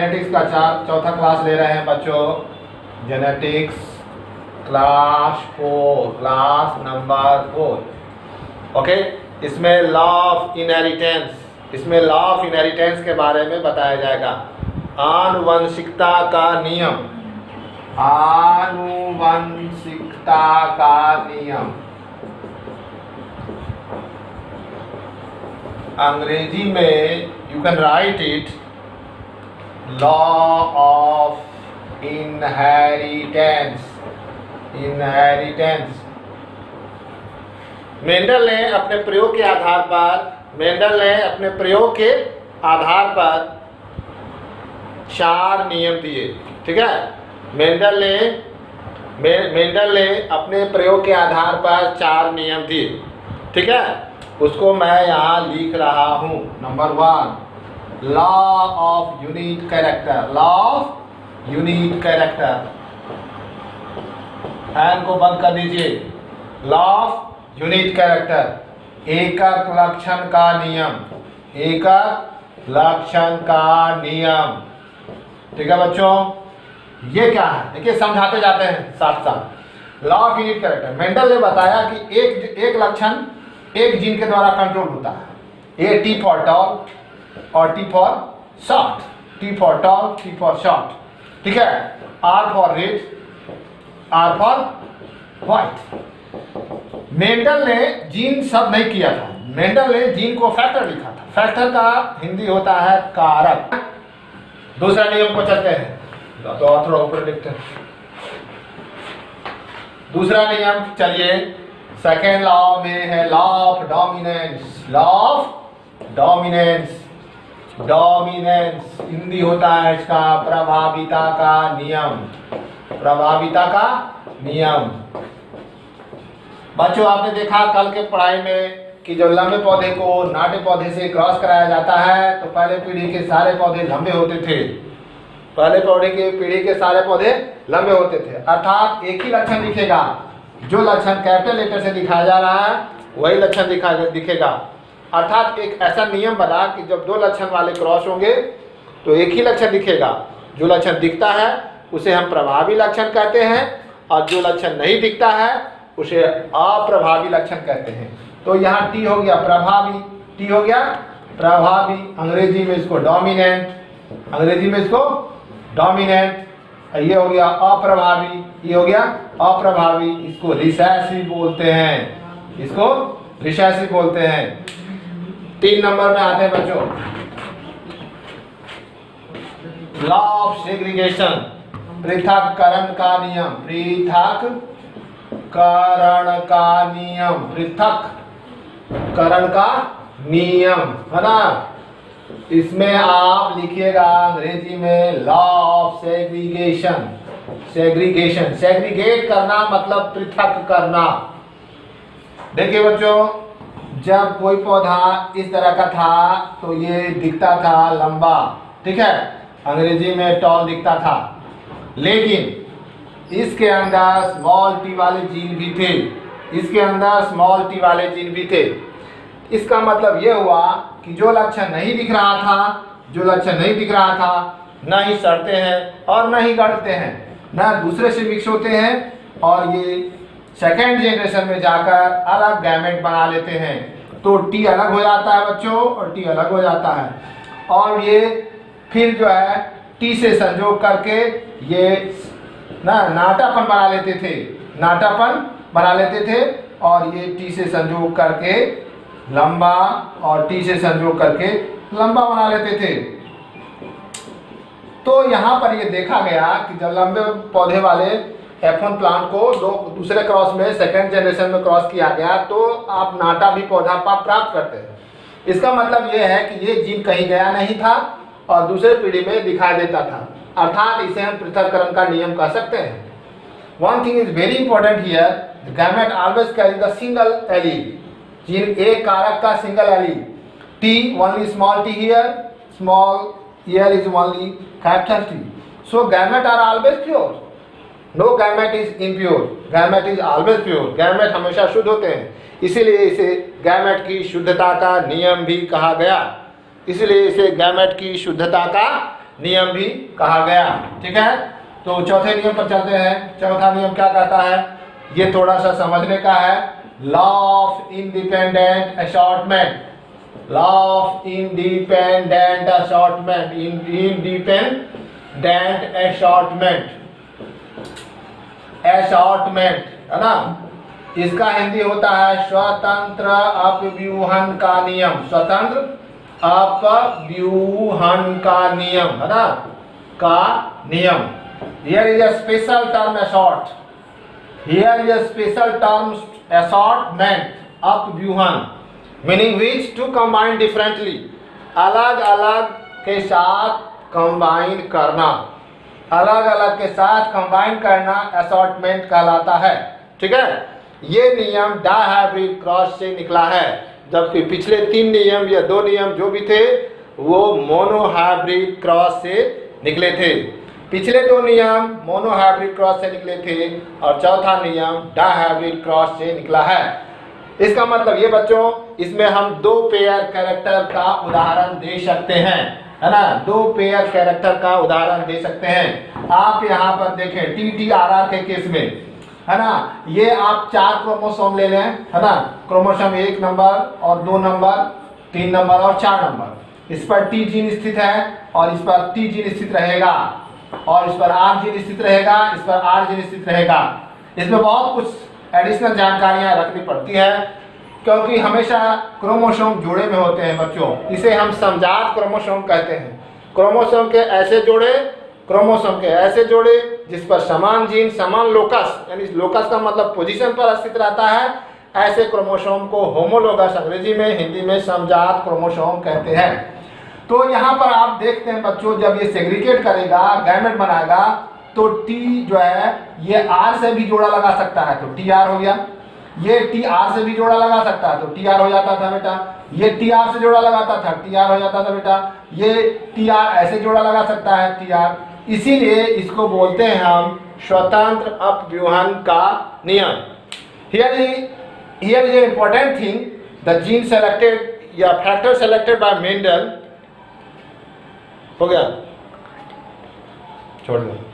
Genetics का चौथा class ले रहे हैं बच्चों। Genetics class number 4। ओके, इसमें लॉ ऑफ इनहेरिटेंस के बारे में बताया जाएगा। आनुवंशिकता का नियम। अंग्रेजी में you can write it law of inheritance. Mendel ने अपने प्रयोग के आधार पर 4 नियम दिए। ठीक है, मेंडल ने अपने प्रयोग के आधार पर 4 नियम दिए। ठीक है, उसको मैं यहाँ लिख रहा हूँ। Number 1, law of unit character. Fan को बंद कर दीजिए। लॉ ऑफ यूनिट कैरेक्टर, एकक लक्षण का नियम। ठीक है बच्चों, ये क्या है देखिए, समझाते जाते हैं साथ साथ। Law of unit character, Mendel ने बताया कि एक लक्षण एक जीन के द्वारा कंट्रोल होता है। ए टी फॉर टॉल और टी फॉर शॉर्ट। ठीक है, R for red, R for white. Mendel ने जीन सब नहीं किया था, मेंडल ने जीन को फैक्टर लिखा था। फैक्टर का हिंदी होता है कारक। दूसरा नियम को चलते हैं, तो थोड़ा ऊपर लिखते हैं। दूसरा नियम चलिए, सेकेंड लॉ में है लॉ ऑफ डोमिनेंस। हिंदी होता है इसका प्रभाविता का नियम। बच्चों, आपने देखा कल के पढ़ाई में कि जब लंबे पौधे को नाटे पौधे से क्रॉस कराया जाता है तो पहले पीढ़ी के सारे पौधे लंबे होते थे। अर्थात एक ही लक्षण दिखेगा। जो लक्षण कैपिटल लेटर से दिखाया जा रहा है वही लक्षण दिखेगा। अर्थात एक ऐसा नियम बना कि जब 2 लक्षण वाले क्रॉस होंगे तो एक ही लक्षण दिखेगा। जो लक्षण दिखता है उसे हम प्रभावी लक्षण कहते हैं, और जो लक्षण नहीं दिखता है उसे अप्रभावी लक्षण कहते हैं। तो यहाँ टी हो गया प्रभावी, अंग्रेजी में इसको डोमिनेंट। ये हो गया अप्रभावी, इसको रिसेसिव बोलते हैं। 3 नंबर में आते हैं बच्चों, लॉ ऑफ सेग्रीगेशन, पृथक्करण का नियम है ना। इसमें आप लिखिएगा अंग्रेजी में लॉ ऑफ सेग्रीगेट करना मतलब पृथक करना। देखिए बच्चों, जब कोई पौधा इस तरह का था तो ये दिखता था लंबा। ठीक है, अंग्रेजी में टॉल दिखता था, लेकिन इसके अंदर स्मॉल टी वाले जीन भी थे। इसका मतलब ये हुआ कि जो लक्षण नहीं दिख रहा था न ही सड़ते हैं और न ही गढ़ते हैं, न दूसरे से मिक्स होते हैं, और ये सेकेंड जनरेशन में जाकर अलग गैमेट बना लेते हैं। तो टी अलग हो जाता है बच्चों, और टी अलग हो जाता है, और ये फिर जो है टी से संयोग करके ये नाटापन बना लेते थे, और ये टी से संयोग करके लंबा और टी से संयोग करके लंबा बना लेते थे। तो यहाँ पर ये देखा गया कि जब लंबे पौधे वाले F1 प्लांट को दूसरे क्रॉस में सेकेंड जनरेशन में क्रॉस किया गया तो आप नाटा भी पौधा प्राप्त करते हैं। इसका मतलब ये है कि ये जीन कहीं गया नहीं था और दूसरे पीढ़ी में दिखाई देता था। अर्थात इसे हम पृथक्करण का नियम कह सकते हैं। One thing is very important here, the gamete always carry the single allele. Gene एक कारक का single allele, T only small t here, small here is only capital T. So gamete are always pure. No gamete is impure. Gamete is always pure. Gamete हमेशा शुद्ध होते हैं, इसीलिए इसे gamete की शुद्धता का नियम भी कहा गया। नियम भी कहा गया। ठीक है, तो चौथे नियम पर चलते हैं। चौथा नियम क्या कहता है, ये थोड़ा सा समझने का है। Law of independent assortment, law of independent assortment, independent assortment, assortment है ना, इसका हिंदी होता है स्वतंत्र अपव्यूहन का नियम, स्वतंत्र अपव्यूहन का नियम है ना, का नियम। Here is a special term assort, here is a special term assortment, अपव्यूहन, meaning which to combine differently, अलग अलग के साथ कंबाइन करना, अलग अलग के साथ कंबाइन करना असॉर्टमेंट कहलाता है। ठीक है, ये नियम डायहाइब्रिड क्रॉस से निकला है, जबकि पिछले 3 नियम या 2 नियम जो भी थे वो मोनोहाइब्रिड क्रॉस से निकले थे। पिछले 2 नियम मोनोहाइब्रिड क्रॉस से निकले थे और चौथा नियम डायहाइब्रिड क्रॉस से निकला है। इसका मतलब ये बच्चों, इसमें हम 2 पेयर कैरेक्टर का उदाहरण दे सकते हैं, है ना, 2 पेयर कैरेक्टर का उदाहरण दे सकते हैं। आप यहाँ पर देखें TTRR के केस में, है ना, ये आप 4 क्रोमोसोम ले लें, है ना, क्रोमोसोम 1 नंबर और 2 नंबर, 3 नंबर और 4 नंबर। इस पर T जीन स्थित है और इस पर T जीन स्थित रहेगा और इस पर R जीन स्थित रहेगा, इस पर R जीन स्थित रहेगा। इसमें बहुत कुछ एडिशनल जानकारियां रखनी पड़ती है क्योंकि हमेशा क्रोमोसोम जोड़े में होते हैं बच्चों। इसे हम समजात क्रोमोसोम कहते हैं। क्रोमोसोम के ऐसे जोड़े, क्रोमोसोम के ऐसे जोड़े जिस पर समान जीन, समान लोकस, यानी लोकस का मतलब पोजीशन पर स्थित रहता है, ऐसे क्रोमोसोम को होमोलोगस अंग्रेजी में, हिंदी में समजात क्रोमोसोम कहते हैं। तो यहाँ पर आप देखते हैं बच्चों, जब ये सेग्रीगेट करेगा, गैमेट बनाएगा, तो T जो है ये R से भी जोड़ा लगा सकता है, तो TR हो गया। ये TR से भी जोड़ा लगा सकता है तो TR हो जाता था बेटा। ये TR से जोड़ा लगाता था TR हो जाता था बेटा। ये TR ऐसे जोड़ा लगा सकता है TR। इसीलिए इसको बोलते हैं हम स्वतंत्र अपव्यूहन का नियम। Here is an important thing, the gene selected या फैक्टर सेलेक्टेड बाय मेंडल, हो गया, छोड़ दो।